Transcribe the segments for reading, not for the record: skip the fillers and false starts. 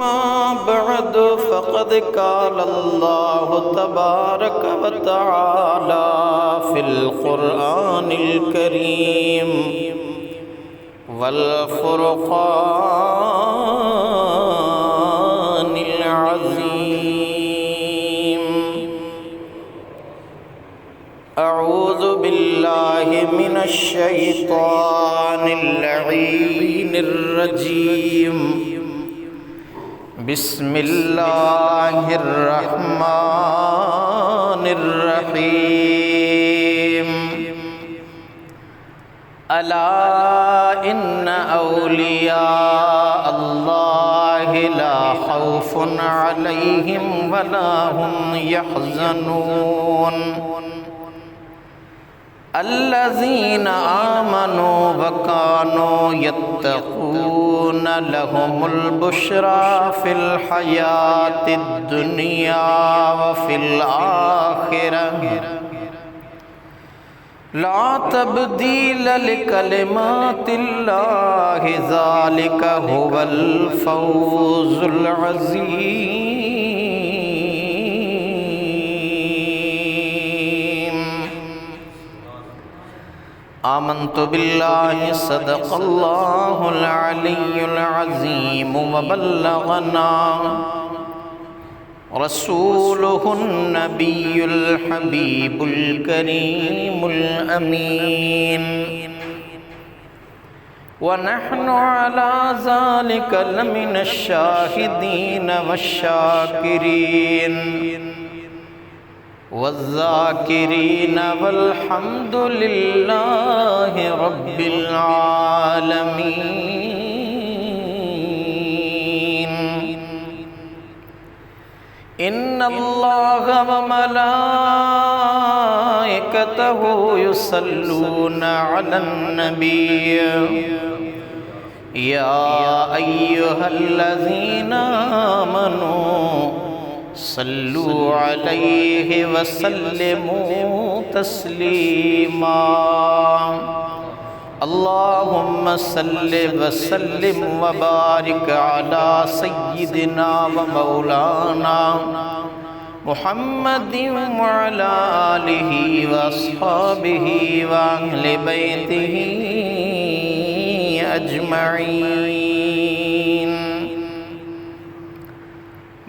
अम्मा बअद फ़क़द क़ाल अल्लाहु तबारक व तआला फ़िल क़ुरआनिल करीम वल फ़ुरक़ानिल अज़ीम। अऊज़ु बिल्लाहि मिनश शैतानिर लईनिर रजीम। बिस्मिल्लाहिर्रहमानिर्रहीम। अला इन्ना औलिया अल्लाहि ला खौफुन अलैहिम वला हुम यहज़नून। अल्लज़ीना आमनू व कानू यत्तक़ून लहुमुल बुश्रा फ़िल हयातिद दुनिया व फ़िल आखिरह ला तब्दील लिकलिमातिल्लाहि ज़ालिका हुवल फ़ौज़ुल अज़ीम। आमन्तु बिल्लाहि सदक़ल्लाहुल अलिय्युल अज़ीम व बल्लगना रसूलुहुन नबियुल हबीबुल करीमुल अमीन। व नहनु अला ज़ालिका लमिनश शाहिदीन वश्शाकिरीन वज़्ज़ाकिरीन वल्हम्दुलिल्लाहि रब्बिल आलमीन। इन्नल्लाहा व मलाइकतहु युसल्लूना अलन नबिय्य या अय्युहल्लज़ीना आमनू सल्लु अलैहि वसल्लिमू तस्लीमा। अल्लाहुम्मा सल्लि वसल्लिम व बारिक अला सय्यिदिना व मौलाना मुहम्मदिन व अला आलिहि व अस्हाबिहि व अहलि बैतिहि अजमईन।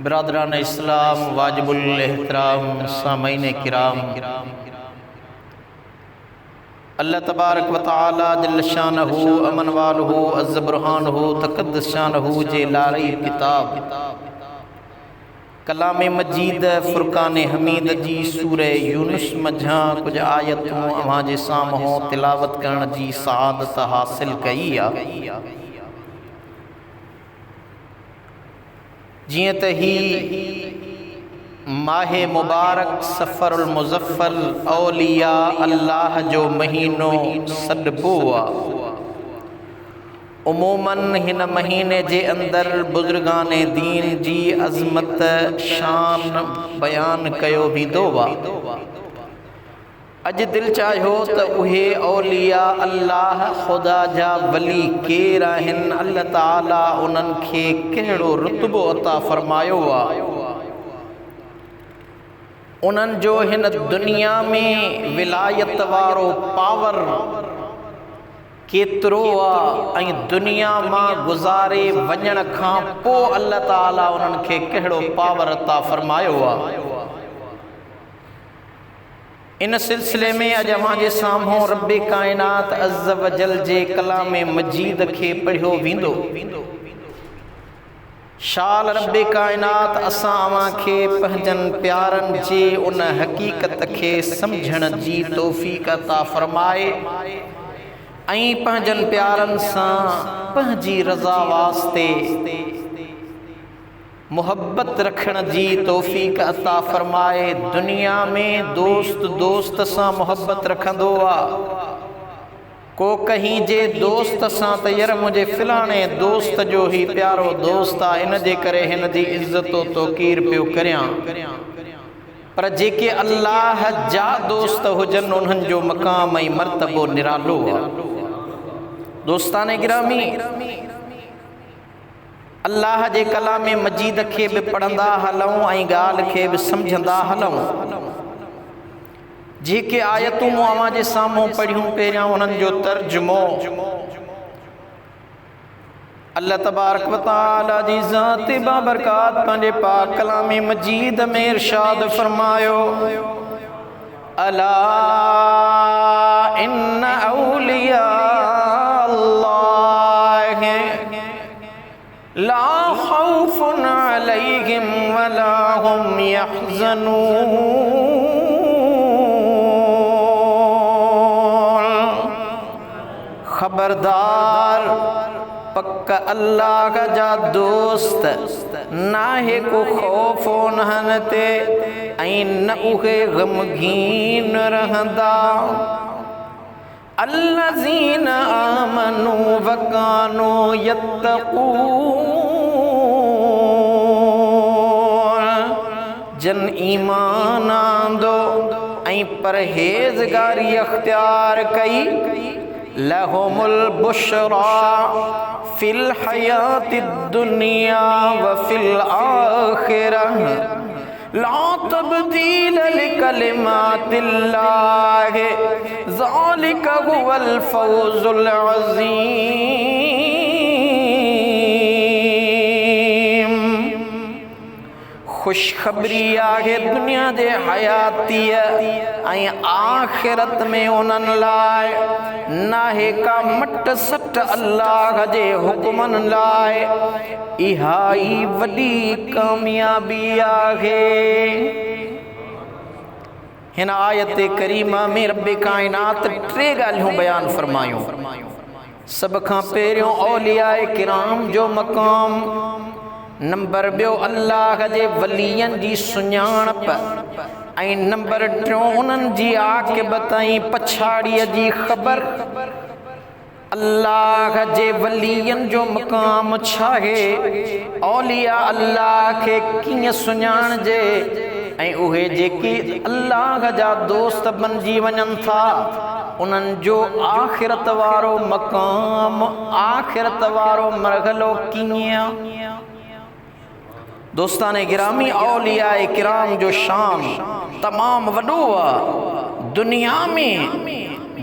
बिरादरान इस्लाम, वाजिबुल एहतराम, सामईन किराम, अल्लाह तबारक व तआला जल्ल शानहू अमन वालहू अज़्ज़ बुरहानहू तक़द्दस शानहू जे लारी किताब कलाम मजीद फ़ुरक़ान हमीद जी सूरह यूनुस मझां कुछ आयतूं अव्हां जे साम्हूं तिलावत करण जी सआदत हासिल कई आहे। जिए त ही माहे मुबारक सफ़रुल मुज़फ़्फ़र औलिया अल्लाह जो महीनो सॾिबो आहे। उमूमन हिन महीने जे अंदरि बुज़ुर्गाने दीन जी अज़मत शान बयान कयो वेंदो आहे। अॼु दिलि चाहियो त उहे औलिया अल्लाह ख़ुदा जा वली केर आहिनि, अल्लाह ताला उन्हनि खे कहिड़ो रुतबो अता फ़रमायो आहे, उन्हनि जो हिन दुनिया में विलायत वारो पावर केतिरो आहे ऐं दुनिया मां गुज़ारे वञण खां पोइ अल्लाह ताला उन्हनि खे कहिड़ो पावर अता फ़रमायो आहे। इन सिलसिले में अॼु अव्हां जे साम्हूं रब्बे काइनात अज़्ज़ व जल जे कलाम मजीद खे पढ़ियो वेंदो। शाल रब्बे काइनात असां अव्हां खे पंहिंजनि प्यारनि जे उन हक़ीक़त खे सम्झण जी तौफ़ीक़ अता फ़रमाए ऐं पंहिंजनि प्यारनि सां पंहिंजी रज़ा वास्ते मोहब्बत रखण जी तौफ़ीक़ अता फ़रमाए। दुनिया में दोस्त दोस्त सां मोहब्बत रखंदो आहे, को कहीं जे दोस्त सां त यार मुंहिंजे फ़लाणे दोस्त जो ही प्यारो दोस्त आहे, इन जे करे हिन जी इज़्ज़त तौक़ीर पियो करियां। पर जेके अल्लाह जा दोस्त हुजनि उन्हनि जो मक़ाम ऐं मर्तबो निरालो आहे। दोस्ताने गिरामी, अल्लाह जे कलाम मजीद खे भी पढ़ंदा हलूं ऐं ॻाल्हि खे भी समझंदा हलूं। जेके आयतूं अवां जे साम्हूं पढ़ियूं पहिरियां उन्हनि जो तर्जुमो अल्लाह तबारक व तआला जी ज़ात बाबरकात पंहिंजे पाक कलाम मजीद में इरशाद फरमायो, अला इन्न औलिया अल्लाह ला खौफुन अलैहिम वला हुम यहज़नून। खबरदार पक्का अल्लाह जा दोस्त नाहे को खौफ उन्हनि ते ऐं न उहे गमगीन रहंदा। अल्लज़ीन आमनू वकानू यत्तकून, जन ईमान आंदो ऐं परहेज़गारी अख्तियार कई, लहुमुल बुशरा फिल हयाति दुनिया व फिल आखिरह ला तब्दील लिकलिमातिल्लाह ज़ालिका हुवल फौज़ुल अज़ीम। खुशखबरी आहे दुनिया जे हयातीअ ऐं आखिरत में उन्हनि लाइ नाहे का मट सट अल्लाह जे हुक्मनि लाइ। इहा ई वॾी कामयाबी आहे। हिन आयत करीमा में रब कायनात टे ॻाल्हियूं बयान फरमायूं। सब खां पहिरियों औलियाए किराम जो मक़ाम, नंबर ॿियो अल्लाह जे वलियनि जी सुञाणप ऐं नंबर टियों उन्हनि जी आक़िबत ऐं पछाड़ीअ जी ख़बर। अल्लाह जे वलियनि जो मक़ाम छा आहे, औलिया अल्लाह खे कीअं सुञाणजे ऐं उहे जेके अल्लाह जा दोस्त बणिजी वञनि था उन्हनि जो आख़िरत वारो मक़ाम, आख़िरत वारो मरहलो कीअं। दोस्तान गिरामी, औलियाए किराम जो शान तमाम वॾो आहे। दुनिया में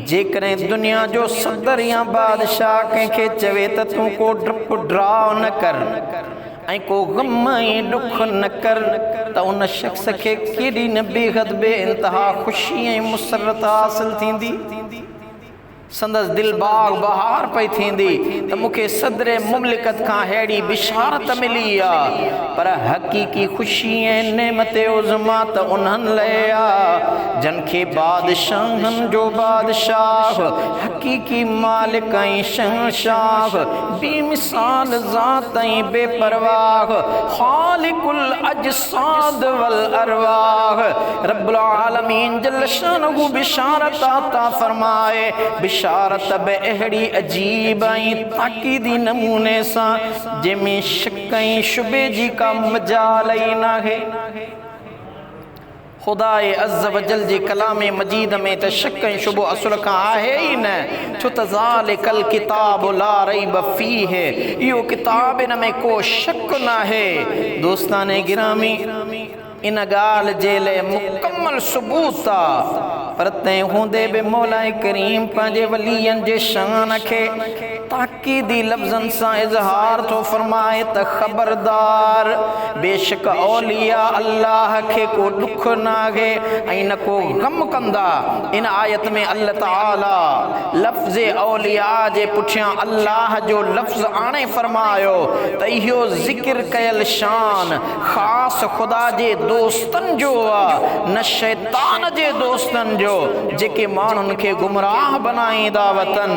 जेकॾहिं दुनिया जो सदर या बादशाह कंहिंखे चवे त तूं को डप ड्राव न कर ऐं को गम ऐं ॾुख न कर, त उन शख़्स खे केॾी न बेहद बे इंतहा ख़ुशी ऐं मुसरत हासिल थींदी। संदस दिल बाग बहार पई थींदी त मूंखे सदरे मुमलिकत खां अहिड़ी बिशारत मिली आहे। पर हक़ीक़ी ख़ुशी ऐं नेमत उज़मा त उन्हनि लाइ आहे जन खे बादशाहनि जो बादशाह, हक़ीक़ी मालिक ऐं शहंशाह, बेमिसाल ज़ात ऐं बेपरवाह, ख़ालिकुल अजसाद वल अरवाह। रब्बुल आलमीन जल शानहू बिशारत अता फरमाए। बिशारत बि अहिड़ी अजीब ऐं ताक़ीदी नमूने सां जंहिंमें शक ऐं शुबे जी का मजाल ई नाहे। खुदाए अज़्ज़ वजल जे कलाम मजीद में त शक ऐं शुबो असुल खां आहे ई न, छो त ज़ालिकल किताब ला रैब फीह, इहो किताब इन में को शक नाहे। दोस्ताने गिरामी, इन ॻाल्हि जे लाइ मुकम्मल सबूत आहे। पर तंहिं हूंदे बि मौला करीम पंहिंजे वलियनि जे शान खे ताक़ीदी लफ़्ज़नि सां इज़हार थो फरमाए त ख़बरदार, बेशक औलिया अल्लाह खे को ॾुख न आहे ऐं न को गम कंदा। इन आयत में अल्लाह ताला लफ़्ज़ औलिया जे पुठियां अल्लाह जो लफ़्ज़ आणे फरमायो त इहो ज़िक्र कयल शान ख़ासि ख़ुदा जे दोस्तनि जो आहे, न शैतान जे दोस्तनि जो जेके माण्हुनि खे गुमराह बनाईंदा वतन।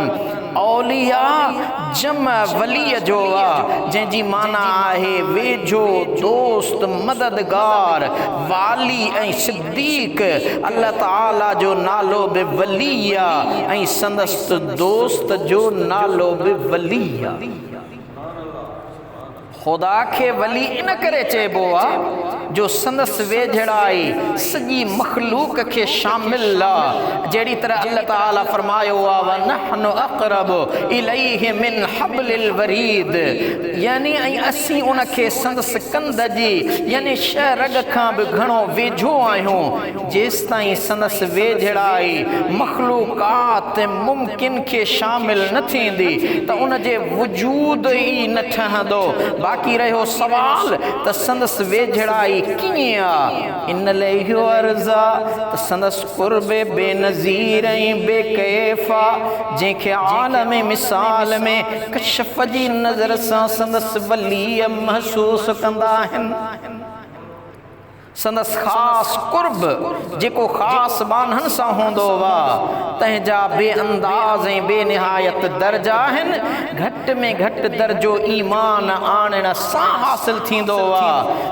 औलिया जम वलीअ जो आहे, जंहिंजी माना आहे वेझो दोस्त, मददगार, वाली ऐं सिद्दीक़। अल्लाह ताला जो नालो बि वली आहे ऐं संदसि दोस्त जो नालो बि वली आहे। खुदा खे वली इन करे चइबो आहे जो संदस वेझड़ाई सॼी मखलूक के शामिल आ। जहिड़ी तरह अल्लाह ताला फरमायो आ व नहनु अक़रबु इलैहि मिन हब्लिल वरीद, यानी असीं उनखे संदस कंद जी यानी शह रग खां बि घणो वेझो आहियूं। जेसि ताईं संदस वेझड़ाई मखलूकात मुमकिन के शामिल न थींदी त उन जे वजूद ई न ठहंदो। बाक़ी रहियो सवाल त संदस वेझड़ाई कीअं आ। इन लही अर्ज़ा त संदस कुर्बे बेनज़ीर ऐं बेकैफ़ा, जंहिंखे आलम मिसाल में कशफ जी नज़र सां संदस वली महसूस कंदा आहिनि। संदस ख़ास कुर्ब जेको ख़ास बानहन सां हूंदो वा, तंहिंजा बेअंदाज़ ऐं बेनिहायत दर्जा आहिनि। घटि में घटि दर्जो ईमान आणण सां हासिल थींदो वा।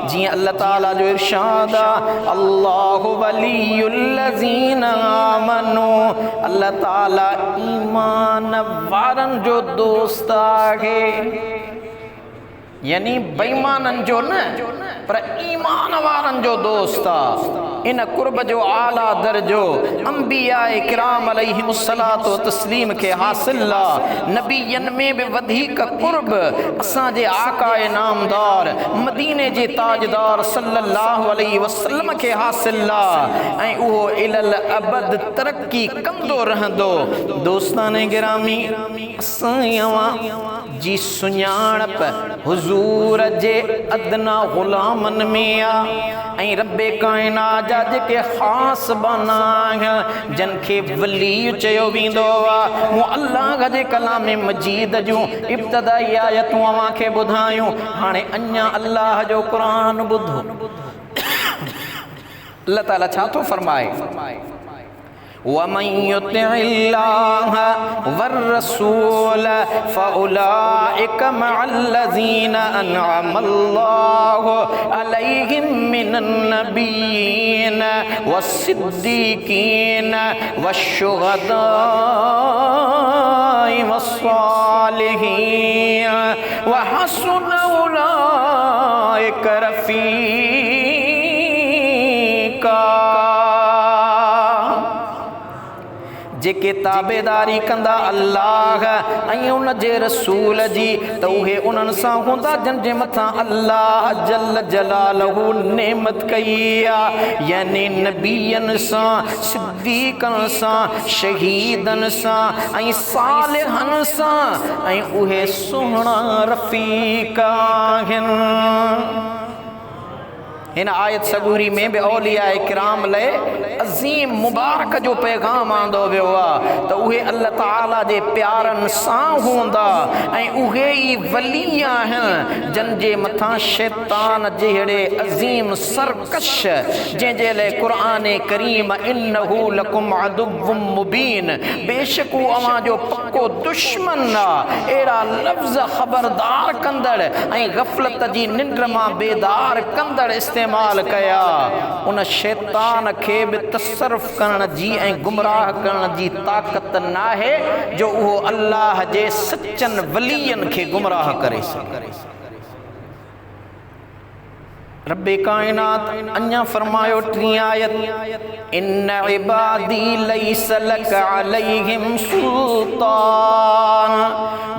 जीअं अल्लाह ताला जो इरशाद आहे, अल्लाहु वलियुल्लज़ीन आमनू, अल्लाह ताला ईमान वारनि जो दोस्त आहे। यानी बेईमाननि जो न, पर ईमान वारनि जो दोस्त आ। इन कुर्ब जो आला दर्जो अंबिया किराम अलैहिमुस्सलातु व तस्लीम के हासिल आ। नबीयन में भी वधीक कुर्ब असांजे आकाए नामदार मदीने जे ताजदार सल्लल्लाहु अलैहि वसल्लम के हासिल आ, ऐं उहो इलल अबद तरक्की कंदो रहंदो। दोस्ताने गिरामी, असां जी सुञाणप हुजूर जे अदना गुलामन में आ, ऐं रब्बे कायनात जा जेके ख़ास बाना आहिनि जन खे वली चयो वेंदो आहे। मूं अल्लाह जे कलाम मजीद जूं इब्तिदाई आयतूं अव्हां खे ॿुधायूं। हाणे अञा अल्लाह जो क़ुरान ॿुधो। अल्लाह ताला छा थो फरमाए, वमन युतिइल्लाह वर्रसूल फउलाइका मअल्लज़ीना अनअमल्लाहु अलैहिम मिनन नबिय्यीन वस्सिद्दीकीन वश्शुहदाई वस्सालिहीन वहसुन उलाइका रफ़ीका। जेके ताबेदारी कंदा अल्लाह ऐं उन जे रसूल जी, त उहे उन्हनि सां हूंदा जन जे मथां अल्लाह जल जलालहू नेमत कई आहे। यानी नबीयन सां, सिद्दीक़न सां, शहीदन सां ऐं सालिहन सां, ऐं उहे सुहिणा रफ़ीक आहिनि। इन आयत सगूरी में भी औलिया किराम ले अज़ीम मुबारक जो पैगाम आंदो वियो आहे त उहे अल्लाह ताला जे प्यारनि सां हूंदा, ऐं उहे ई वली आहिनि जन जे मथां शैतान जहिड़े अज़ीम सरकश, जंहिंजे लाइ क़ुरान करीम इन्नहू लकुम अदुव्वुम मुबीन, बेशक हू अव्हां जो पक्को दुश्मन आहे, अहिड़ा लफ़्ज़ ख़बरदार कंदड़ ऐं गफ़लत जी निंड मां बेदार कंदड़ इस्तेमाल कया। उन शैतान खे बि तसर्रुफ़ करण जी ऐं गुमराह करण जी ताक़त नाहे जो उहो अल्लाह जे सचनि वलियन खे गुमराह करे सघे। रब्बे कायनात अन्या फरमायो 3 आयत, इन इबादी लैस लक अलैहिम सुल्तान,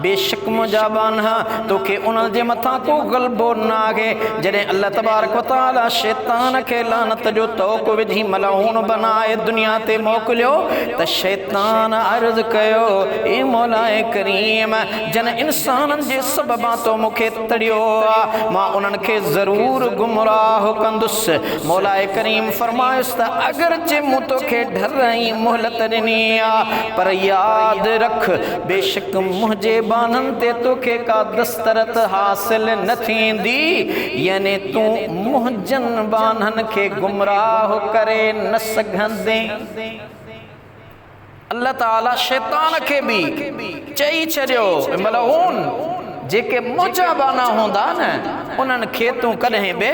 बेशक मुंहिंजा बाना तोखे उन्हनि जे मथां को ग़लबो न आहे। जॾहिं अल्लाह तबारक व तआला शैतान खे लानत जो तौक़ विझी मलऊन बनाए दुनिया ते मोकिलियो त शैतान अर्ज़ कयो, ए मौलाए करीम, जन इंसाननि जे सबबां तो मूंखे तड़ियो आहे, मां उन्हनि खे ज़रूर गुमराह कंदुसि। मौलाए करीम फरमायुसि त अगरचे मूं तोखे ढर ऐं मोहलत ॾिनी आहे, पर यादि रख बेशक मुंहिंजे बाननि ते तोखे का दस्तरत हासिल न थींदी, यानी तूं मुंहिंजनि बाननि खे गुमराह करे न सघंदे। अल्लाह ताला शैतान खे बि चई छॾियो, मलऊन जेके मुंहिंजा बाना हूंदा न उन्हनि खे तूं कॾहिं बि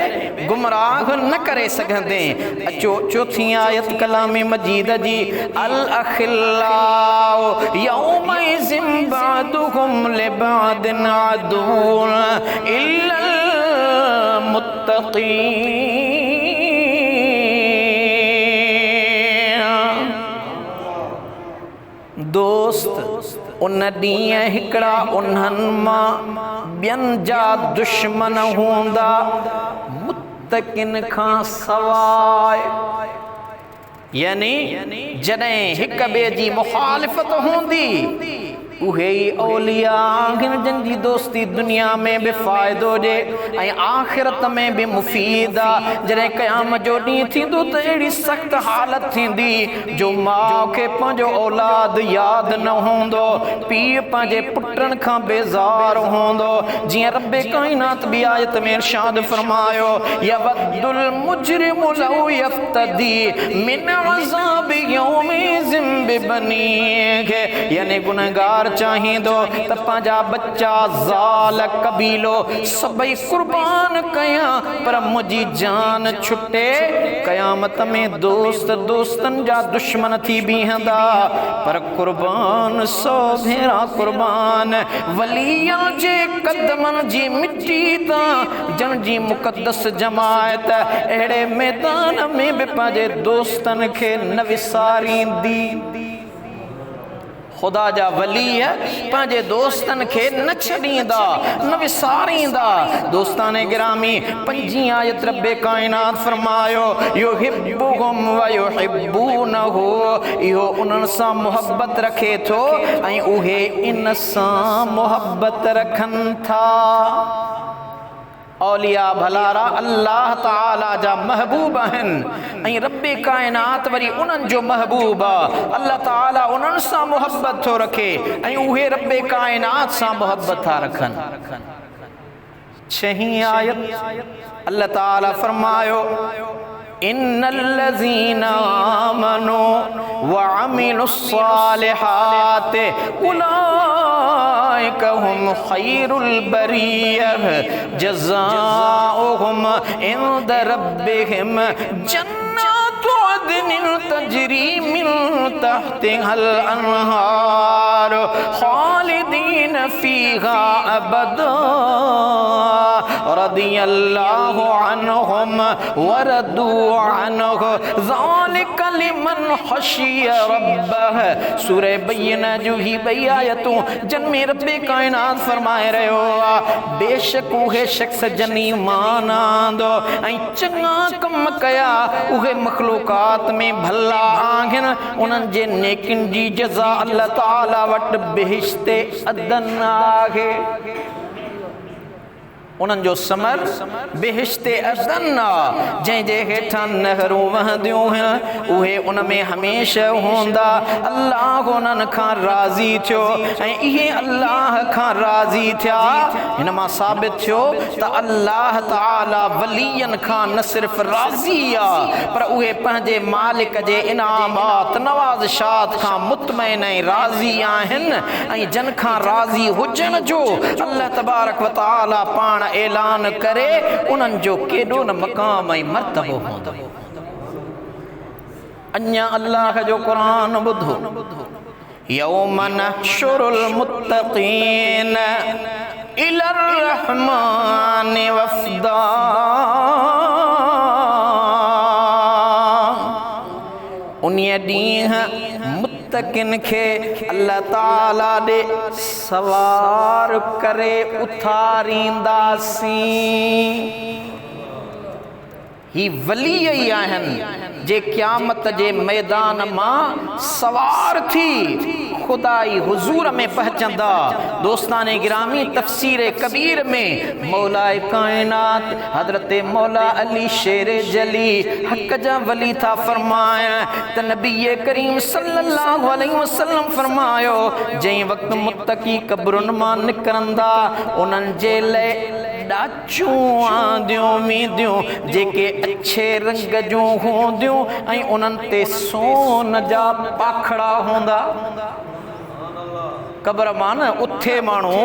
गुमराह न करे सघंदे। अचो 4 आयत कलाम मजीद जी, अल अखिल्लाउ यौमइज़िन बअदुहुम लिबअदिन अदुव्वुन इल्लल मुत्तक़ीन। दोस्त उन ॾींहं हिकिड़ा उन्हनि मां ॿियनि जा दुश्मन हूंदा मुत्तकिन खां सवाइ, यानी जॾहिं हिक ॿिए जी मुखालिफ़त हूंदी उहे ई औलिया आहिनि जिन जी दोस्ती दुनिया में बि फ़ाइदो ॾिए ऐं आख़िरत में बि मुफ़ीद आहे। जॾहिं क़यामत जो ॾींहुं थींदो त अहिड़ी सख़्त हालत थींदी जो माउ खे पंहिंजो औलाद यादि न हूंदो, पीउ पंहिंजे पुटनि खां बेज़ार हूंदो। जीअं रब्बे काइनात बि आयत में इरशाद फरमायो यवद्दुल मुजरिमु लौ यफ्तदी मिन अज़ाबि यौमिज़िन बिबनीह, यानी गुनहगार चाहींदो त पंहिंजा बच्चा ज़ाल कबीलो सभई कुर्बान कयां पर मुंहिंजी जान छुटे। क़यामत में दोस्त दोस्तनि जा दुश्मन थी बीहंदा पर कुर्बान सौ भेरा कुर्बान। वलियन जे कदमनि जी मिट्टी तां जन जी मुक़द्दस जमायत अहिड़े मैदान में बि पंहिंजे दोस्तनि खे न विसारींदी। खुदा जा वली पंहिंजे दोस्तनि खे न छॾींदा न विसारींदा। दोस्ताने गिरामी 5 आयत रब्बे काइनात फरमायो युहिब्बुहुम व युहिब्बूनहु, इहो उन्हनि सां मुहब्बत रखे थो ऐं उहे इन सां मुहब्बत रखनि था। औलिया भलारा अल्लाह ताला जा महबूब आहिनि ऐं रब्बे काइनात वरी उन्हनि जो महबूब आहे। अल्लाह ताला उन्हनि सां मुहब्बत थो रखे ऐं उहे रब्बे काइनात सां मुहब्बत था रखनि। 6 आयत अल्लाह ताला फरमायो इन्नल्लज़ीना आमनू व अमिलुस्सालिहात उलाइका हुम खैरुल बरिय्यह जज़ाओहुम इंद रब्बिहिम जन्नातु अदनिन तजरी मिन तहतिहल अनहार खालिदीन फीहा अबदा रदियल्लाहु अन्हुम वरदू अन्हु ज़ालिका लिमन खशिया रब्बह। सूरह बय्यना जो ही 2 आयतूं जिन में रब्बे काइनात फरमाए रहियो आहे बेशक उहे शख्स जन ईमान आंदो ऐं चङा कम कया उहे मखलूकात में भला आहिनि। उन्हनि जे नेकिन जी जज़ा अल्लाह ताला वटि बेहिश्ते अदन आहे। उन्हनि जो समर बेहिश्ते अदन आहे जंहिंजे हेठां नहरूं वहंदियूं आहिनि उहे उन में हमेशह हूंदा। अल्लाह उन्हनि खां राज़ी थियो ऐं इहे अल्लाह खां राज़ी थिया। हिन मां साबित थियो त अल्लाह ताला वलियन खां न सिर्फ़ राज़ी आहे पर उहे पंहिंजे मालिक जे इनामात नवाज़शात खां मुतमइन ऐं राज़ी आहिनि ऐं जन खां राज़ी हुजण जो अल्लाह तबारक व तआला पाण ऐलान करे उन्हनि जो केॾो न मक़ाम ऐं मर्तबो हूंदो। अञा अल्लाह जो क़ुरान ॿुधो यौम नहशुरुल मुत्तक़ीन इलर रहमान वफ़दा। उन्हीअ ॾींहुं मुत्तकिन खे अल्लाह ताला ॾे सवार करे उथारींदासीं। ही वली ई आहिनि जे क़यामत जे मैदान मां सवार थी खुदाई हुजूर में पहुचंदा। दोस्ताने गिरामी तफसीर कबीर में मौलाए कायनात हजरत मौला अली शेर जली हक जा वली था फरमाया त नबी करीम सल्लल्लाहु अलैहि वसल्लम फरमायो जंहिं वक़्तु मुत्तकी कब्रुनि मां निकिरंदा उन्हनि जे लाइ ॾाचूं आंदियूं वींदियूं जेके अच्छे रंग जूं हूंदियूं ऐं उन्हनि ते सोन जा पाखड़ा हूंदा। क़ब्र मां न उथे माण्हू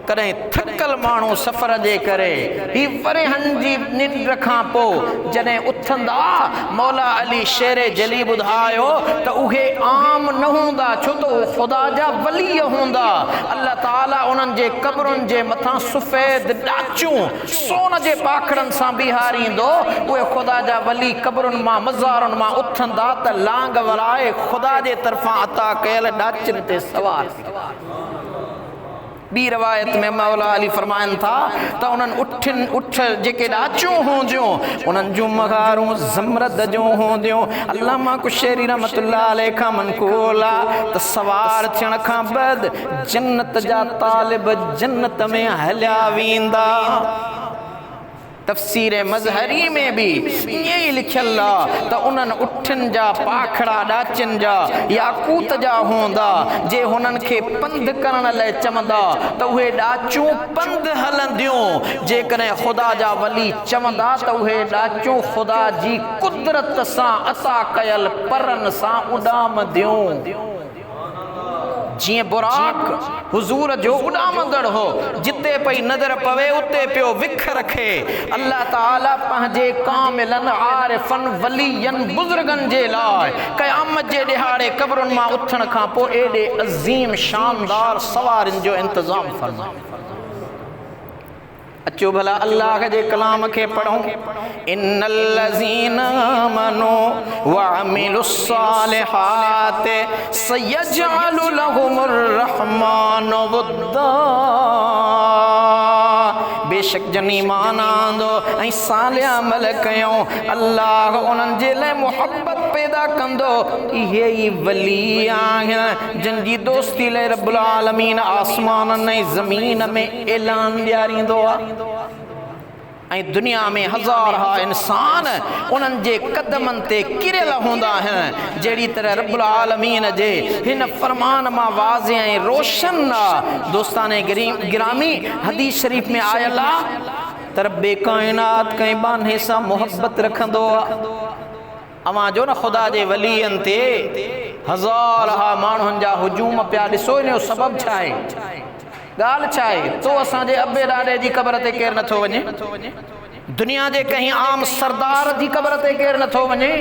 करें थकल मानू सफ़र जे करे ही वरहन जी निंड खां पोइ जॾहिं उथंदा मौला अली शेर जली ॿुधायो त उहे आम न हूंदा छो त उहे ख़ुदा जा वली हूंदा। अल्लाह ताला उन्हनि जे क़ब्रुनि जे मथां सफ़ेद ॾाचूं सोन जे पाखड़नि सां बीहारींदो। उहे ख़ुदा जा वली क़ब्रुनि मां मज़ारुनि मां उथंदा त लांग वराए ख़ुदा जे तरफ़ां अता कयल ॾाचिन ते सवार। ॿी रवायत में मौला अली फरमाइनि था त उन्हनि उठ जेके ॾाचूं हूंदियूं उन्हनि जूं मग़ारूं ज़मरद जूं हूंदियूं। अल्लामा कुशैरी रहमतुल्लाह अलैह खां मनक़ूल आहे त सवार थियण खां बाद जन्नत जा तालिब जन्नत में हलिया वेंदा। तफ़सीर मज़हरी में भी ईअं ई लिखियल आहे त उन्हनि उठनि जा पाखड़ा ॾाचिन जा याकूत जा हूंदा। जे हुननि खे पंधु करण लाइ चवंदा त उहे ॾाचूं पंधु हलंदियूं। जेकॾहिं ख़ुदा जा वली चवंदा त उहे ॾाचूं ख़ुदा जी कुदरत सां अता कयल परनि सां उॾामंदियूं। जीअं बुराक हुज़ूर जो उॾामंदड़ हो, जिते पई नज़र पवे उते पियो विख रखे। अल्लाह ताला पंहिंजे कामिलन आरिफन वलियन बुज़ुर्गनि जे लाइ क़यामत जे ॾिहाड़े क़ब्रुनि मां उथण खां पोइ एॾे अज़ीम शानदार सवारिन जो इंतज़ाम फरमायो। अचो भला अल्लाह जे कलाम के पढ़ूं। इन्नल लज़ीना आमनू व अमिलुस्सालिहात सयजअलु लहुमुर रहमानु वुद्दा। बेशक जन ईमान आंदो ऐं सालिया अमल कयूं अल्लाह उन्हनि जे लाइ मुहब्बत पैदा कंदो। इहे ई वली आहिनि जिन जी दोस्ती लाइ रब्बुल आलमीन आसमाननि ऐं ज़मीन में ऐलान ॾियारींदो आहे। ऐं दुनिया में हज़ारा इंसान उन्हनि जे क़दमनि ते किरियल हूंदा आहिनि। जहिड़ी तरह रब्बुल आलमीन जे हिन फरमान मां वाज़े ऐं रोशन आहे। दोस्ताने गिरामी हदीस शरीफ़ में आयल आहे त रब्बे काइनात कंहिं बाने सां मुहब्बत रखंदो आहे। अवां जो न ख़ुदा जे वलीअनि ते हज़ारा माण्हुनि जा हुजूम पिया ॾिसो। इन जो सबबु छा आहे? ॻाल्हि छा आहे? तो असांजे अबे ॾाॾे जी क़बर ते केरु नथो वञे? दुनिया जे कहीं आम सरदार जी क़बर ते केरु नथो वञे?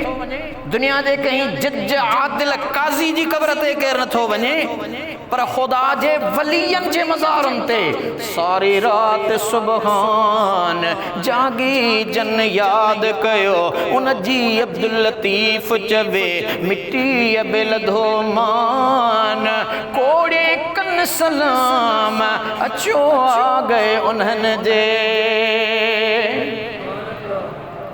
दुनिया जे कहीं जज आदिल काज़ी जी क़बर ते केरु नथो वञे? पर ख़ुदा जे वलियनि जे मज़ारुनि ते सारी रात सुबहान जागी जन यादि कयो। उन जी अब्दुल लतीफ़ चवे मिटी अबिलधो मान कोड़े कन सलाम अचो आ गए उन्हनि जे।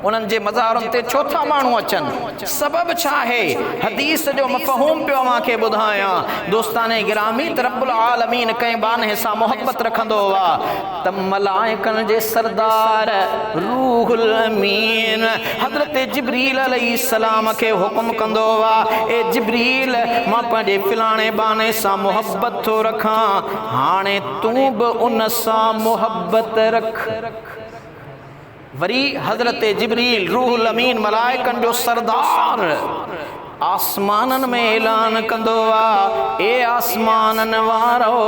उन्हनि जे मज़ारुनि ते छो था माण्हू अचनि? सबबु छा आहे? हदीस जो मफ़हूम पियो मांखे ॿुधायां। दोस्ताने गिरामी त रब्बुल आलमीन कंहिं बाने सां मुहब्बत रखंदो आहे त मलाइकनि जे सरदार रूहुल अमीन हज़रत जिब्रील अलैहिस्सलाम खे हुकुम कंदो आहे ए जिब्रील मां पंहिंजे फिलाणे बाने सां मुहब्बत थो रखां। हाणे तूं बि उन सां मुहब्बत रख। वरी हज़रत जिब्रील रूहुल अमीन मलाइकनि जो सरदार आसमाननि में ऐलान कंदो आहे ए आसमाननि वारो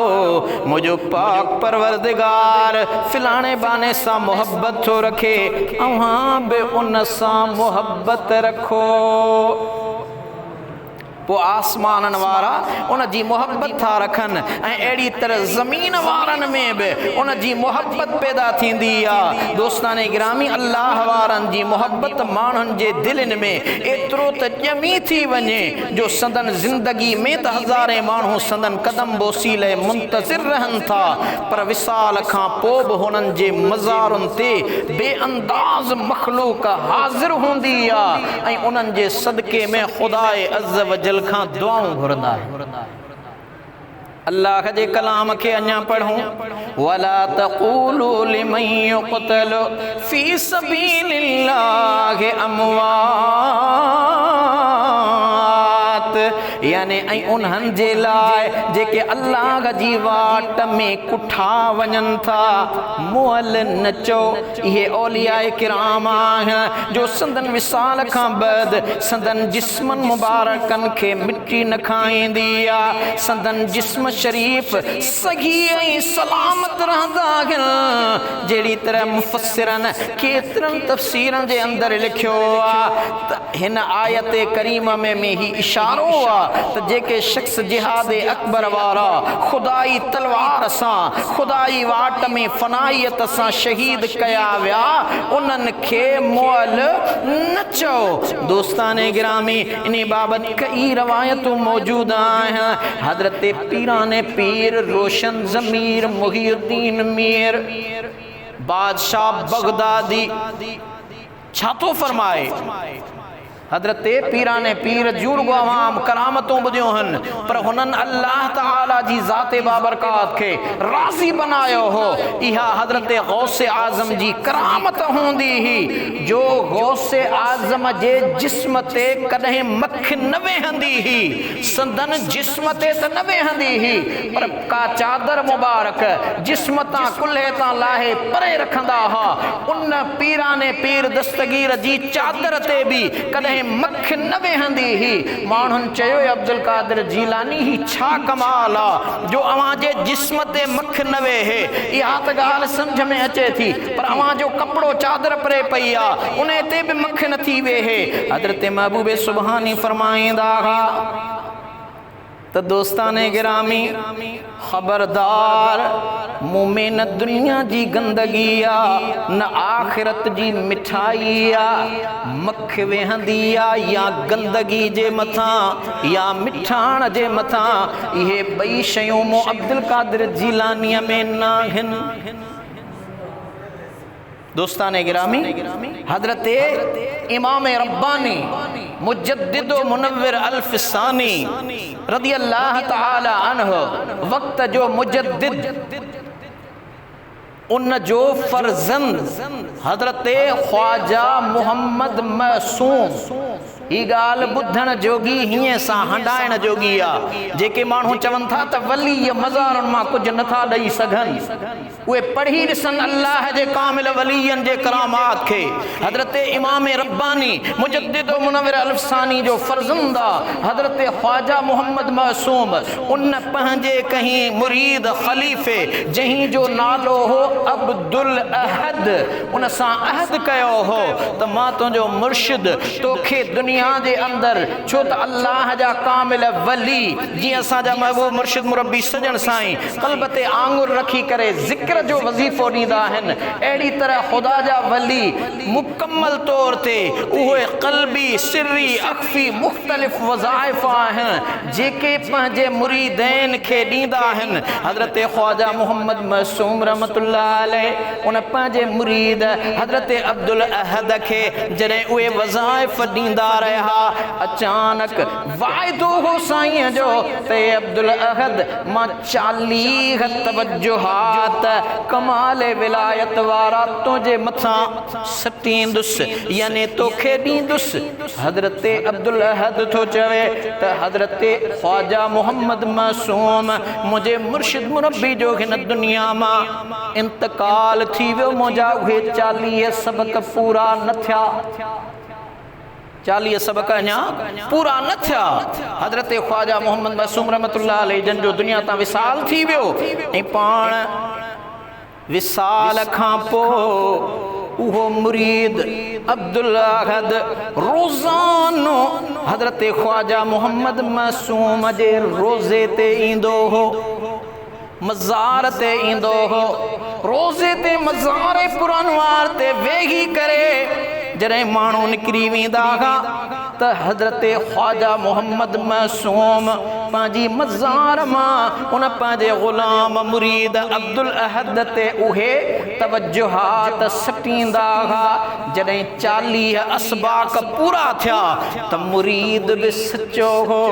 मुंहिंजो पाक परवरदिगार फिलाणे बाने सां मुहब्बत थो रखे। अव्हां बि उन सां मुहब्बत रखो। पोइ आसमाननि वारा उन जी मुहब्बत था रखनि ऐं अहिड़ी तरह ज़मीन वारनि में बि उन जी मुहब्बत पैदा थींदी आहे। दोस्ताने गिरामी अल्लाह वारनि जी मुहब्बत माण्हुनि जे दिलनि में एतिरो त ॼमी थी वञे जो संदन ज़िंदगी में त हज़ारे माण्हू संदन कदम बोसी लाइ मुंतज़िर रहनि था। पर विसाल खां पोइ बि हुननि जे मज़ारुनि ते बेअंदाज़ मख़लूक हाज़िर हूंदी आहे ऐं उन्हनि जे सदके में ख़ुदाए अज़्ज़ वजल खां दुआऊं घुरंदा आहिनि। अल्लाह जे कलाम खे अञा पढ़ूं। वला तक़ूलू लिमन युक़तलु फी सबीलिल्लाहि अमवात यानी उन्हनि जे लाइ जेके अल्लाह जी वाट में कुठा वञनि था मुअल न चओ। इहे औलियाए किराम आहिनि जो संदन विसाल खां बाद संदन जिस्मन मुबारकन खे मिट्टी न खाईंदी आहे, संदन जिस्म शरीफ सही ऐं सलामत रहंदा आहिनि। जहिड़ी तरह मुफ़स्सिरनि केतिरनि तफ़सीरनि जे अंदरि लिखियो आहे त हिन आयत करीम में ही इशारो आहे त जेके शख्स जिहाद अकबर वारा खुदाई तलवार सां खुदाई वाट में फनाइयत सां शहीद कया विया उन्हनि खे मुअल न चओ। दोस्ताने गिरामी इन बाबत कई रवायतूं मौजूद आहिनि। हज़रत पीराने पीर रोशन ज़मीर मुहीउद्दीन मीर बादशाह बगदादी छा तो फरमाए। हज़रत पीराने पीर जूर गवाम करामतों बुधियो हन पर हुननि अल्लाह ताला जी ज़ाते बाबरकात के राज़ी बनायो हो। इहा हज़रत गौसे आज़म जी करामत हूंदी ही जो गौसे आज़म जे जिस्म ते कॾहिं मख न वेहंदी ही, संदन जिस्म ते त न वेहंदी ही पर का चादर मुबारक जिस्म तां कुल्हे तां लाहे परे रखंदा हा। उन पीराने पीर दस्तगीर जी चादर ते भी कॾहिं मख न वेहंदी ही। माण्हुनि चयो अब्दुल कादिर जीलानी ही छा कमाल आहे जो अवां जे जिस्म ते मख न वेहे। इहा त ॻाल्हि सम्झ में अचे थी पर अवां जो कपिड़ो चादर परे पई आहे उन ते बि मख नथी वेहे। हज़रत महबूब सुबहानी फरमाईंदा हुआ त दोस्ताने गिरामी खबरदार मुंह में न दुनिया जी गंदगी आ न आखिरत जी मिठाई आ। मख वेहंदी आ या गंदगी जे मथां या मिठाण जे मथां। इहे ॿई शयूं मो अब्दुल कादिर जीलानीअ में न आहिनि। दोस्ताने गिरामी हज़रत इमाम रब्बानी मुजद्दिद मुनव्विर अल्फसानी रज़ी अल्लाह ताला अन्हु वक्त जो मुजद्दिद उन जो फर्जंद हज़रत ख्वाजा मोहम्मद मासूम। ही ॻाल्हि ॿुधण जोगी हीअं सां हंडाइण जोगी आहे। जेके माण्हू चवनि था त वली मज़ारुनि मां कुझु नथा ॾेई सघनि उहे पढ़ी ॾिसनि अल्लाह जे कामिल वलीयनि जे करामात खे। हज़रत इमाम रब्बानी मुजद्दिद मुनव्विर अल्फसानी जो फर्जंद आहे हज़रत ख्वाजा मोहम्मद मासूम। उन पंहिंजे कंहिं मुरीद ख़लीफ़े जंहिं जो नालो हो अब्दुल अहद उन सां अहद कयो हो त मां तुंहिंजो मुर्शिद तोखे दुनिया जे अंदर छो त अल्लाह जा कामिल वली जीअं असांजा महबूब मुर्शिद मुरब्बी सजन साईं क़ल्ब ते आंगुर रखी करे ज़िक्र जो वज़ीफ़ो ॾींदा आहिनि अहिड़ी तरह ख़ुदा जा वली मुकम्मल तौर ते उहे क़ल्बी सिर्री अख़फ़ी मुख़्तलिफ़ वज़ाइफ़ आहिनि जेके पंहिंजे मुरीदैन खे ॾींदा आहिनि। हज़रत ख्वाजा मोहम्मद मासूम रहमतुल्लाह अलैह उन पंहिंजे मुरीद हज़रत अब्दुल अहद खे जॾहिं उहे वज़ाइफ़ ॾींदा रहा अचानक वाइदो हो साईं जो ते अब्दुल अहद मां 40 तवज्जुहात कमाले विलायत वारा तुंहिंजे मथां सटींदुसि यानी तोखे ॾींदुसि। हज़रत अब्दुल अहद थो चवे त हज़रत ख्वाजा मोहम्मद मासूम मुंहिंजे मुर्शिद मुरब्बी जो हिन दुनिया मां इंतकाल थी वियो। मुंहिंजा उहे 40 सबक पूरा न थिया। 40 सबक अञा पूरा न थिया। हज़रत ख्वाजा मोहम्मद मासूम रहमतुल्लाह अलैह जन जो दुनिया तां विसाल थी वियो ऐं पाण विसाल खां पोइ उहो मुरीद अब्दुल अहद रोज़ानो हज़रत ख्वाजा मोहम्मद मासूम जे रोज़े ते ईंदो हो मज़ार ते ईंदो हो। रोज़े ते मज़ार पुरनवार ते वेही करे जॾहिं माण्हू निकिरी वेंदा हुआ त हज़रत ख्वाजा मोहम्मद मासूम पंहिंजी मज़ार मां उन पंहिंजे ग़ुलाम मुरीद अब्दुल अहद ते उहे तवज्जुहात सटींदा हुआ जॾहिं 40 असबाक पूरा थिया त मुरीद बि सचो हो,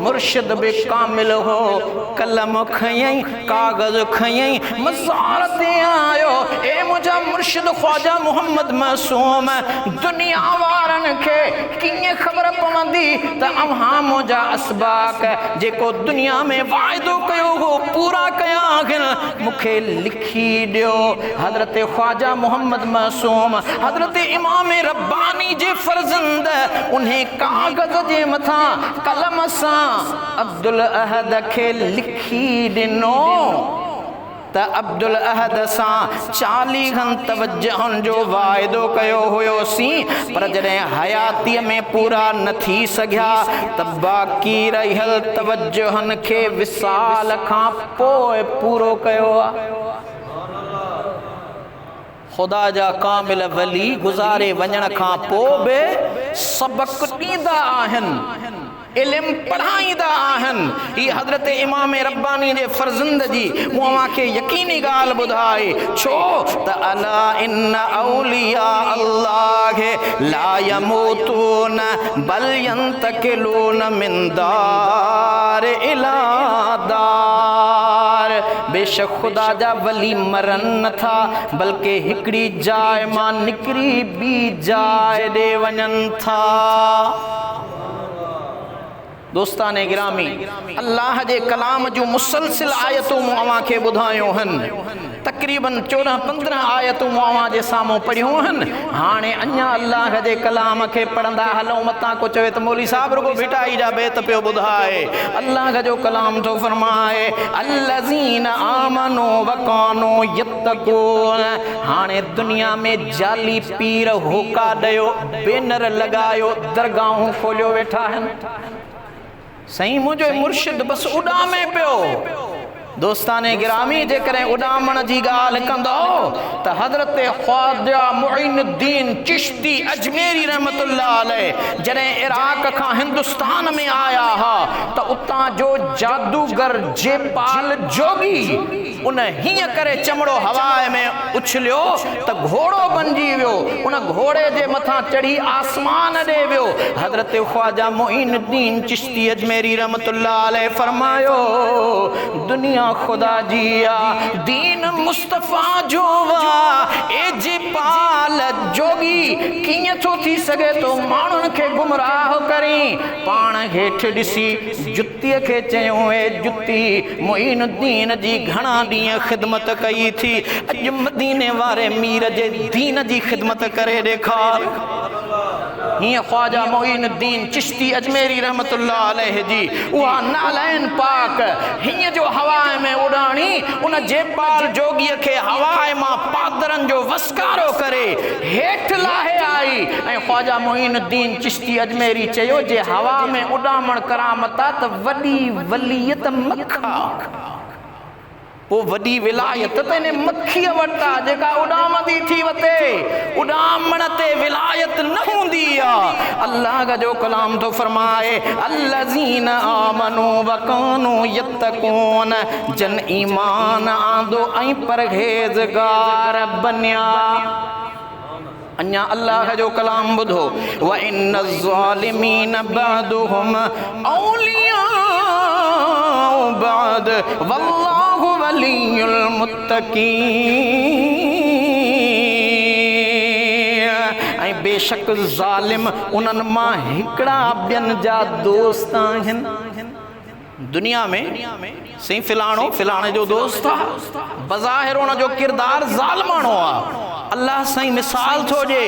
मुर्शिद बि कामिल हो। कलम खयई, कागज़ खयई, मज़ार ते आयो, ए मुंहिंजा मुर्शिद ख्वाजा मोहम्मद मासूम, दुनिया वारनि खे कीअं ख़बर पवंदी त अव्हां मुंहिंजा असबाक जेको दुनिया में वाइदो कयो हो पूरा कया आहिनि, मूंखे लिखी ॾियो। हज़रत ख्वाजा मोहम्मद मासूम हज़रत इमाम रब्बानी जे फर्ज़ंद उन्हें कागज़ जे मथां कलम सां अब्दुल अहद खे लिखी ॾिनो त अब्दुल अहद सां 40 तवज्जुहनि जो वाइदो कयो हुयोसीं, पर जॾहिं हयातीअ में पूरा न थी सघिया त बाक़ी रहियल तवज्जुहनि खे विसाल खां पोइ पूरो कयो आहे। ख़ुदा जा कामिल वली गुज़ारे वञण खां पोइ बि सबक ॾींदा आहिनि, इल्म पढ़ाईंदा आहिनि। ही हज़रत इमाम रब्बानी जे फर्ज़ंद जी मूं खे यकीनी ॻाल्हि ॿुधाई, छो त अला इन औलिया अल्लाह ला यमूतून बल यंतकिलून मिन दार इला दार। बेशक ख़ुदा जा वली मरन नथा, बल्कि हिकिड़ी जाइ मां निकिरी ॿी जाइ ॾे वञनि था। दोस्तान गिरामी, अल्लाह जे कलाम जूं मुसलसिल आयतूं मूं खे ॿुधायूं आहिनि, तक़रीबन 14-15 आयतूं मूं जे साम्हूं पढ़ियूं आहिनि। हाणे अञा अल्लाह जे कलाम खे पढ़ंदा हलूं, मतां को चवे त मौली साहब रुगो भिटाई जा बेत पियो ॿुधाए। अल्लाह जो कलाम थो फरमाए अल्लज़ीन आमनू वकानू यत्तकून। हाणे दुनिया में जाली पीर होका ॾियो, बैनर लॻायो, दरगाहूं खोलियो वेठा आहिनि। सही मुझे मुर्शिद बस उडामे पियो। दोस्ताने गिरामी, जेकॾहिं उडामण जी ॻाल्हि कंदो त हज़रत ख्वाजा मुइनुद्दीन चिश्ती अजमेरी रहमतुल्लाह अलैह जॾहिं इराक खां हिंदुस्तान में आया हा त उतां जो जादूगर जेपाल जोगी उन हीअं करे चमड़ो हवाए में उछलियो त घोड़ो बणिजी वियो, उन घोड़े जे मथां चढ़ी आसमान ॾे वियो। हज़रत ख्वाजा मुइनुद्दीन चिश्ती अजमेरी रहमतुल्लाह अलैह फरमायो दुनिया खुदा जिया, दीन मुस्तफ़ा जो वा, ए जेपाल जोगी कीअं थो थी सघे तो माण्हुनि खे गुमराह करी। पाण हेठि ॾिसी जुतीअ खे चयूं, ए जुती मुइनुद्दीन जी घणा ॾींहं ख़िदमत कई थी, अॼु मदीने वारे मीर जे दीन जी ख़िदमत करे ॾेखार। हीअं ख्वाजा मुइनुद्दीन चिश्ती अजमेरी रहमतुल्लाह अलैह जी उहा नालैन पाक हीअं जो हवाए में उड़ाणी, उन जेपाल जोगीअ खे हवाए मां पादरनि जो वसकारो करे हेठि लाहे आई। ऐं ख्वाजा मुइनुद्दीन चिश्ती अजमेरी चयो जे हवा में उॾामण करामत आहे त वॾी वलियत मखा, वो वॾी विलायत त इन मखीअ वटि आहे जेका उॾामंदी थी वते। उॾामण ते विलायत न हूंदी आहे। अल्लाह जो कलाम थो फरमाए अल्लज़ीन आमनू वकानू यत्तकून, जन ईमान आंदो ऐं परहेज़गार बनिया। अन्या अल्लाह जो कलाम ॿुधो व इन ज़ालिमीन बअदुहुम औलिया बाद वल्लाहु वलियुल मुत्तकीन। ऐं बेशक ज़ालिम उन्हनि मां हिकिड़ा ॿियनि जा दोस्त आहिनि। दुनिया में सही फिलाणे जो दोस्त आहे, बज़ाहिर उन जो किरदार ज़ालिमाणो आहे। अल्लाह सही मिसाल थो ॾे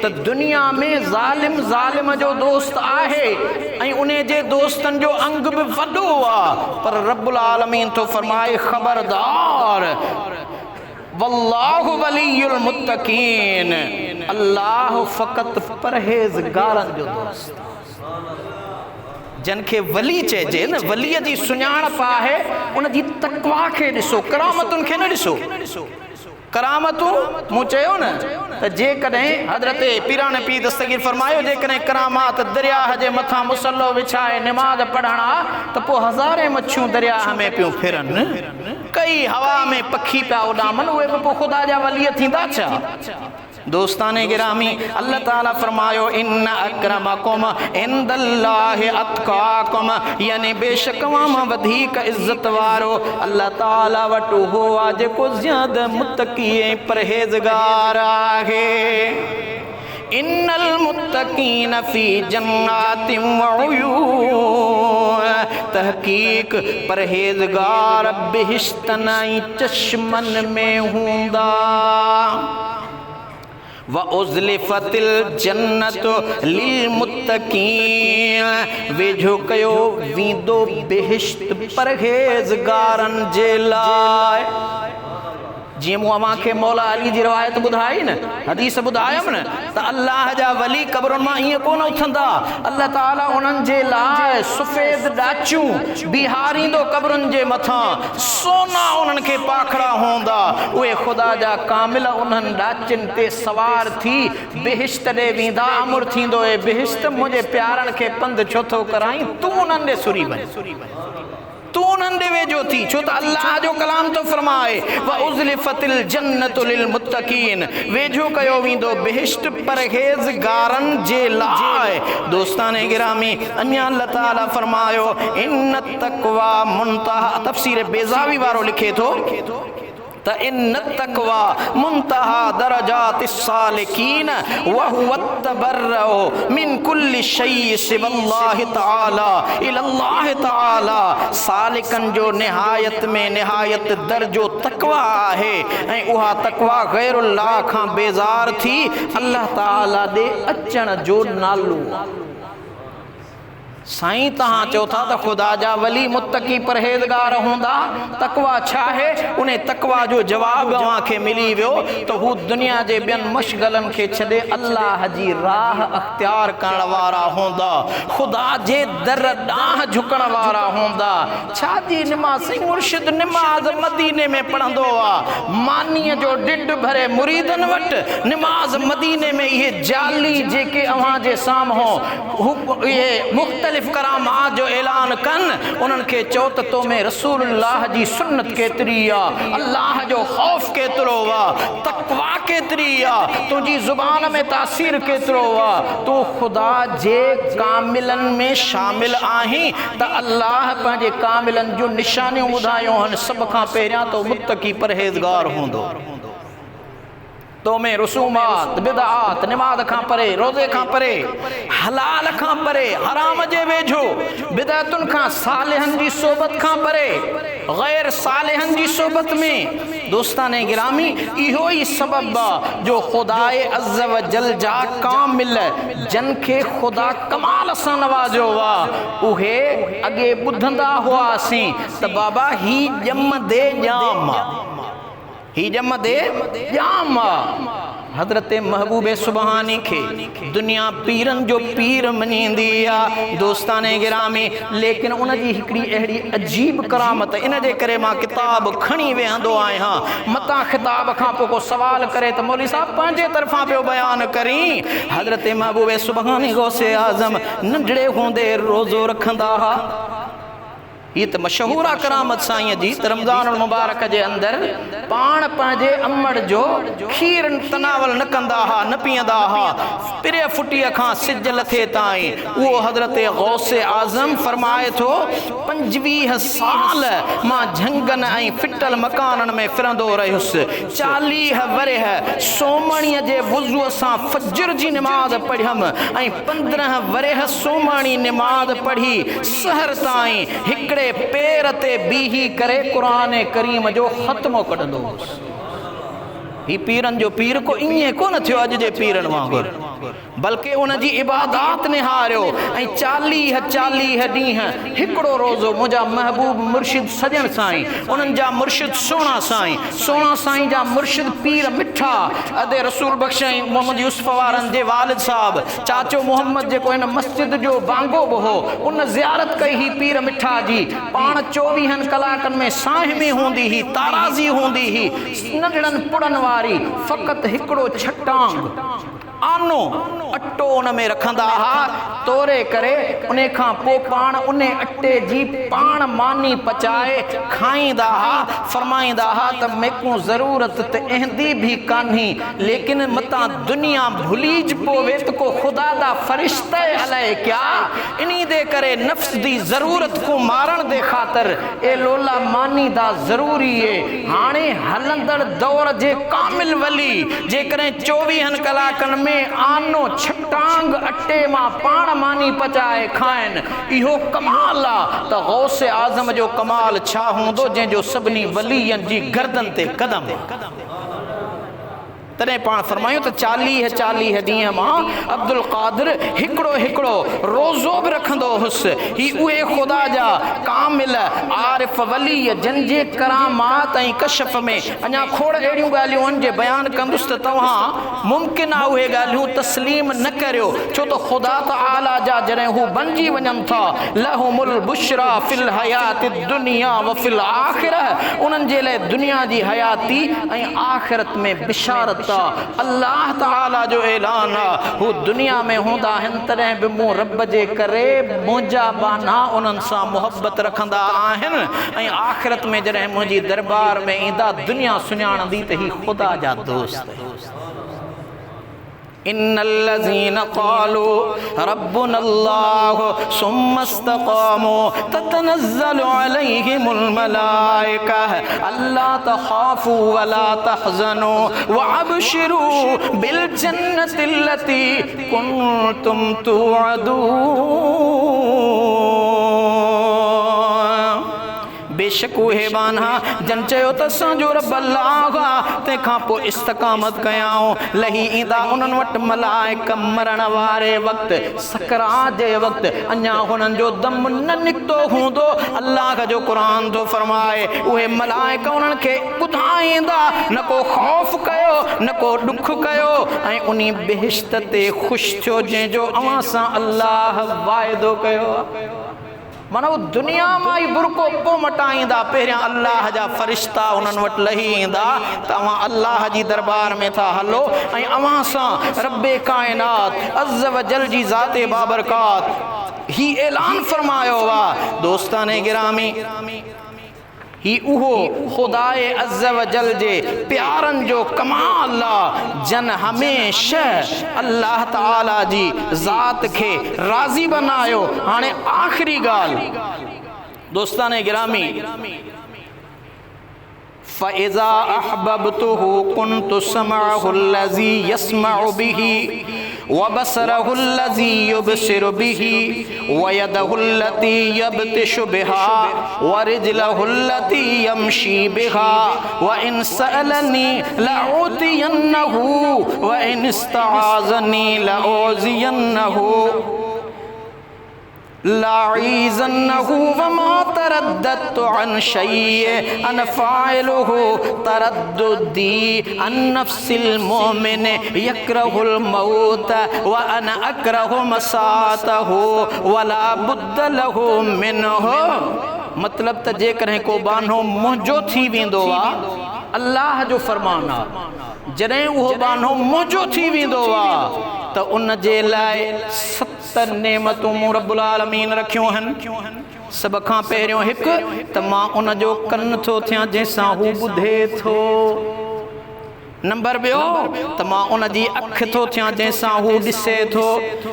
त दुनिया में ज़ालिम जो दोस्त आहे ऐं उन जे दोस्तनि जो अंग बि वॾो आहे, पर रब्बुल आलमीन थो फरमाए ख़बरदार वल्लाहु वलियुल मुत्तकीन, अल्लाह फ़क़त परहेज़गारनि जो दोस्त। जिनखे वली चइजे न, वलीअ जी सुञाणप आहे उन जी तक़वा खे ॾिसो, करामतुनि खे न ॾिसो। करामतूं मूं चयो न त जेकॾहिं हज़रत पीरान पीर दस्तगीर फरमायो जेकॾहिं करामात दरियाह जे मथां मुसल्लो विछाए निमाज़ पढ़णा त पोइ हज़ारे मच्छियूं दरियाह में पियूं फिरनि, कई हवा में पखी पिया उॾामनि, उहे बि पोइ ख़ुदा जा वली थींदा छा? दोस्ताने गिरामी, अल्लाह ताला फरमायो इन्न अक्रमकुम इंदल्लाहि अत्काकुम, यानी बेशक मां वधीक इज्जत वारो अल्लाह ताला वटु हो आज को ज्यादा मुत्तकी परहेज़गार आहे। इन्नल मुत्तकीन फी जन्नातिन व उयून, तहकीक परहेज़गार बेहिश्तन ऐं चश्मन में हूंदा। व उज़्लिफ़तिल जन्नतु लिल मुत्तकीन, वेझो कयो वींदो बेहिश्त परहेज़गारन जे लाइ। जी मूं अव्हांखे मौला अली जी रवायत ॿुधाई न, हदीस ॿुधायमि न, त अल्लाह जा वली क़बरुनि मां ईअं कोन उथंदा, अल्लाह ताला उन्हनि जे लाइ सफ़ेद ॾाचियूं बीहारींदो क़बरुनि जे मथां, सोना उन्हनि खे पाखड़ा हूंदा। उहे ख़ुदा जा कामिल उन्हनि ॾाचियुनि ते सवार थी बेहिश्त ॾे वेंदा। अमुर थींदो ए बेहिश्त, मुंहिंजे प्यारनि खे पंधु छो थो कराई, तूं उन्हनि ॾे सुरी वञ, तू उन्हनि ॾे वेझो थी, छो त अल्लाह जो कलाम तो फरमाए व उज़्लिफ़तिल जन्नतु लिल मुत्तकीन, वेझो कयो वेंदो बेहिश्त परहेज़गारनि जे लाइ। दोस्ताने गिरामी, अञा अल्लाह ताला फरमायो इन्न तक़वा मुंतहा, तफ़सीर बेज़ावी वारो लिखे थो त इन्न तक़वा मुंतहा दरजातिस सालिकीन व हुवा तबर्रउ मिन कुल्लि शैइ सिवल्लाहि तआला इलल्लाहि तआला, सालिकन जो निहायत में निहायत दर्जो तक़वा आहे ऐं उहा तक़वा गैरुल्लाह खां बेज़ार थी अल्लाह ताला ॾे अचण जो नालो। साईं तहां चओ था त ख़ुदा जा वली मुत्तकी परहेज़गार हूंदा, तक़वा छा आहे? उन तक़वा जो जवाब अव्हांखे मिली वियो त हू दुनिया जे ॿियनि मशगलनि खे छॾे अल्लाह जी राह अख़्तियार करण वारा हूंदा, ख़ुदा जे दर ॾांहुं झुकण वारा हूंदा। छा जी निमाज़? साईं मुर्शिद निमाज़ मदीने में पढ़ंदो आहे, मानीअ जो ढिढ भरे मुरीदनि वटि निमाज़ मदीने में। इहे जाली जेके अव्हां जे साम्हूं इहे मुख़्तलिफ़ करामात जो ऐलान कन, उन्हनि खे चओ त तो में रसूलुल्लाह जी सुन्नत केतिरी आहे, अल्लाह जो ख़ौफ़ केतिरो आहे, तक़वा केतिरी आहे, तुंहिंजी ज़ुबान में तासीर केतिरो आहे, तूं ख़ुदा जे कामिलनि में शामिल आहीं। त अल्लाह पंहिंजे कामिलनि जूं निशानियूं ॿुधायूं आहिनि। सभ खां पहिरियां तो मुत्तकी परहेज़गार हूंदो, तो में रसूमात बिदआत, निमाज़ खां परे, रोज़े खां परे, हलाल खां परे, हराम जे वेझो, बिदअतुनि खां, सालिहनि जी सोबत खां परे, गैर सालिहनि जी सोबत में। दोस्ताने गिरामी, इहो ई सबब आहे जो ख़ुदाए अज़्ज़ व जल जा कामिल जन खे ख़ुदा कमाल सां नवाज़ियो आहे, उहे अॻे ॿुधंदा हुआसीं त बाबा ही ॼम दे ॼाम, ही ॼम दे ॼाम। हज़रत महबूब सुबहानी खे दुनिया पीरनि जो पीर मञींदी आहे। दोस्ताने गिरामी, लेकिन उनजी हिकिड़ी अहिड़ी अजीब करामत, इन जे करे मां किताब खणी वेहंदो आहियां। मतां ख़िताब खां पोइ को सवाल करे त मौलवी साहब पंहिंजे तरफ़ां पियो बयानु करी। हज़रत महबूब सुबहानी गौसे आज़म नंढड़े हूंदे रोज़ो रखंदा हुआ। ये तो मशहूर करामत साईं जी। त रमज़ान मुबारक जे अंदरि पाण पंहिंजे अमड़ जो खीर तनावल न कंदा हा, न पीअंदा हा, पिरे फुटीअ खां सिज लथे ताईं। उहो हज़रत गौसे आज़म फरमाए थो 25 साल मां झंगनि ऐं फिटल मकाननि में फिरंदो रहियुसि। 40 वरह सोमणीअ जे वुज़ूअ सां फजर जी निमाज़ पढ़ियमि ऐं 15 वरह सोमणी निमाज़ पढ़ी सहर ताईं हिकिड़े पेर ते बीही करे क़ुरान करीम जो ख़त्मो कढंदो हुउसि। ही पीरनि जो पीर को ईअं कोन थियो अॼु जे पीरनि वांगुरु, बल्कि उन जी इबादत निहारियो ऐं 40 ॾींहं हिकिड़ो रोज़ो मुंहिंजा महबूब मुर्शिद सजण साईं, उन्हनि जा मुर्शिद सोना साईं जा मुर्शिद पीर मिठा अदे रसूल बख़्श मोहम्मद यूसुफ वारनि जे वालिद साहब चाचो मोहम्मद जेको हिन मस्जिद जो बांगो बि हो, उन ज़ियारत कई ही पीर मिठा जी। पाण 24 कलाकनि में साहिमी हूंदी ही, ताराज़ी हूंदी ही, नंढड़नि पुड़नि वारी, फ़क़ति हिकिड़ो छटांग आनो अटो उन में रखंदा हा, तोरे करे उन खां पोइ पाण उन अटे जी पाण मानी पचाए खाईंदा हा। फरमाईंदा हा त मेकूं ज़रूरत त अहंदी भी कान्ही, लेकिन मतां दुनिया भुलीज पोवे त को खुदा दा फरिश्ता अलाए क्या। इन्हीं दे करे नफ्स दी ज़रूरत को मारण दे ख़ातिर ए लोला मानी दा ज़रूरी है। हाणे हलंदड़ दौर जे कामिल वली जेकरे 24 कलाकनि में आनो छटांग अटे मां पाण मानी पचाए खाइन, इहो कमाल आ त गौसे आज़म जो कमाल छा हूंदो जंहिंजो सभिनी वलीयन जी गर्दन ते कदम। तॾहिं पाण फरमायूं त 40 ॾींहं मां अब्दुल कादिर हिकिड़ो रोज़ो बि रखंदो हुउसि। ही उहे ख़ुदा जा कामिल आरिफ वली जंहिंजे करामात ऐं कशफ में अञा खोड़ अहिड़ियूं ॻाल्हियूं आहिनि जे बयानु कंदुसि त तव्हां मुमकिन आहे उहे ॻाल्हियूं तस्लीम न करियो, छो त ख़ुदा तआला जा जॾहिं हू बणिजी वञनि था, लहुमुल बुशरा फिल हयात दुनिया व फिल आखिरह, उन्हनि जे लाइ दुनिया जी हयाती ऐं आख़िरत में बिशारत। अल्लाह ताला जो ऐलान आहे, हू दुनिया में हूंदा आहिनि तॾहिं बि मूं रब जे करे मुंहिंजा बाना उन्हनि सां मुहबत रखंदा आहिनि, ऐं आख़िरत में जॾहिं मुंहिंजी दरबार में ईंदा दुनिया सुञाणंदी त ही ख़ुदा जा दोस्त। इन्नल्लज़ीन क़ालू रब्बुनल्लाहु सुम्मा इस्तक़ामू ततनज़्ज़लु अलैहिमुल मलाइका अल्ला तख़ाफू वला तहज़नू वअबशिरू बिल जन्नतिल्लती कुन्तुम तुअदून। बेशक उहे बाना जन चयो त असांजो रब अल्लाह आहे, तंहिंखां पोइ इस्तक़ामत कयाऊं, लही ईंदा उन्हनि वटि मलाइक मरण वारे वक़्तु, सकरात जे वक़्तु अञा हुननि जो दम न निकितो हूंदो। अल्लाह जो क़ुरान थो फरमाए उहे मलाइक उन्हनि खे ॿुधाईंदा, न को ख़ौफ़ कयो न को ॾुख कयो, ऐं उन बेहिश्त ते ख़ुशि थियो जंहिंजो अव्हां सां अल्लाह वाइदो कयो। माना वो दुनिया मां ई बुरको पोइ मटाईंदा, पहिरियां अल्लाह जा फ़रिश्ता उन्हनि वटि लही ईंदा त अव्हां अल्लाह जी दरबार में था हलो, ऐं अव्हां सां रब्बे काइनात अज़्ज़ व जल जी ज़ाते बाबरकात ही ऐलान फरमायो आहे। दोस्ताने गिरामी, ही उहो खुदाए अज़्ज़ व जल जे प्यारनि जो कमाल आहे जन हमेशह अल्लाह ताला जी ज़ात खे राज़ी बनायो। हाणे आख़िरी ॻाल्हि दोस्ताने गिरामी, फ़इज़ा अहबब्तुहु कुन्तु समअहु अल्लज़ी यस्मअु बिही व बसरहु अल्लज़ी युबसिरु बिही व यदहु अल्लती यब्तिशु बिहा व रिजलहु अल्लती यमशी बिहा व इन सअलनी लअुतियन्नहु व इन इस्तआज़नी लअुज़ियन्नहु लाइज़न्नहु वमा तरद्दतु अन शै'इन अन फ़ाइलुहु तरद्दुदी अन नफ्सिल मोमिन यकरहुल मौत व अन अकरहु मसातहु वला बुद्द लहु मिनहु। मतलब त जेकॾहिं को बानो मुंहिंजो थी वेंदो आहे, अल्लाह जो फरमान आहे, जॾहिं उहो बानो मुंहिंजो थी वेंदो आहे त उन जे लाइ 7 नेमतूं मूं रब्बुल आलमीन रखियूं आहिनि। सभ खां पहिरियों हिकु त मां उन जो कन थो थियां जंहिंसां हू ॿुधे थो। नंबर ॿियो त मां उन जी अखि थो थियां जंहिंसां हू ॾिसे थो।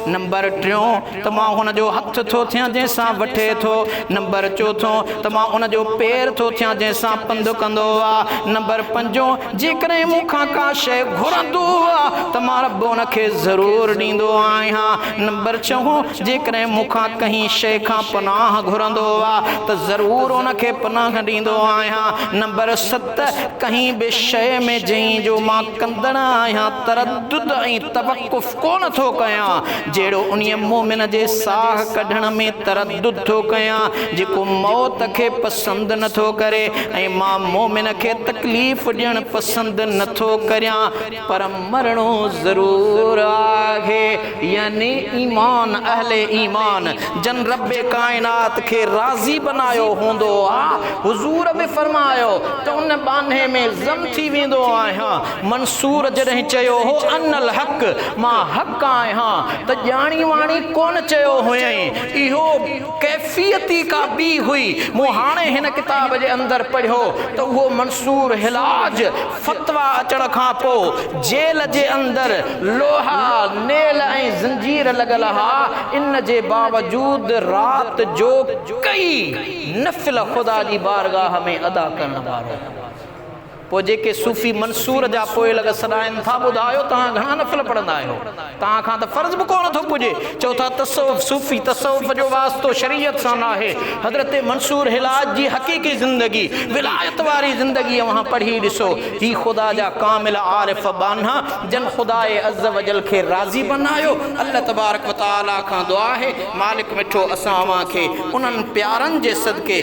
नंबर टियों त मां हुन जो हथ थो थियां जंहिंसां वठे थो। नंबर चौथों त मां उन जो पेर थो थियां जंहिंसां पंधु कंदो आहे। नंबर पंजों जेकॾहिं मूंखां का शइ घुरंदो आहे त मां रब उन खे ज़रूरु ॾींदो आहियां। नंबर छहों जेकॾहिं मूंखां कंहिं शइ खां पनाह घुरंदो आहे त ज़रूरु उन खे पनाह ॾींदो आहियां। नंबर 7 कंहिं बि शइ में जंहिं जो मां कंदड़ आहियां तरद्दुद ऐं तवक़ुफ़ कोन थो कयां, जहिड़ो उन मोमिन जे साह कढण में तरद्दुद थो कयां जेको मौत खे पसंदि नथो करे, ऐं मां मोमिन खे तकलीफ़ ॾियणु पसंदि नथो करियां, पर मरणो ज़रूरु आहे। आहे, यानी ईमान अहले ईमान जन रब्बे कायनात खे राज़ी बनायो हूंदो आहे। हुज़ूर बि फरमायो त उन बाने में ज़म थी वेंदो आहियां। मंसूर जॾहिं चयो हो अनल हक़, मां हक़ आहियां, त ॼाणी वाणी कोन चयो हुयईं, इहो कैफ़ियती का ॿी हुई। मूं हाणे हिन किताब जे अंदरि पढ़ियो त उहो मंसूर हिलाज फ़तवा अचण खां पोइ जेल जे अंदरि लोहा नेल ऐं ज़ंजीर लॻल हा, इन जे बावजूद रात जो कई नफ़िल ख़ुदा जी बारगाह में अदा करण वारो। पोइ जेके सूफ़ी मंसूर जा पोइ लॻ सॾाइनि था, ॿुधायो तव्हां घणा नफ़िल पढ़ंदा आहियो? तव्हां खां त फ़र्ज़ बि कोन थो पुॼे। चओ था तसव्वुफ़ सूफ़ी तसव्वुफ़ जो वास्तो शरीयत सां न आहे। हज़रत मंसूर हिलाज जी हक़ीक़ी ज़िंदगी, विलायत वारी ज़िंदगी वहाँ पढ़ी ॾिसो। ही ख़ुदा जा कामिल आरिफ़ बान्हा जन ख़ुदाए अज़्ज़ वजल खे राज़ी बनायो। अल्लाह तबारक व तआला खां दुआ आहे, मालिक मिठो असां अवां खे उन्हनि प्यारनि जे सदके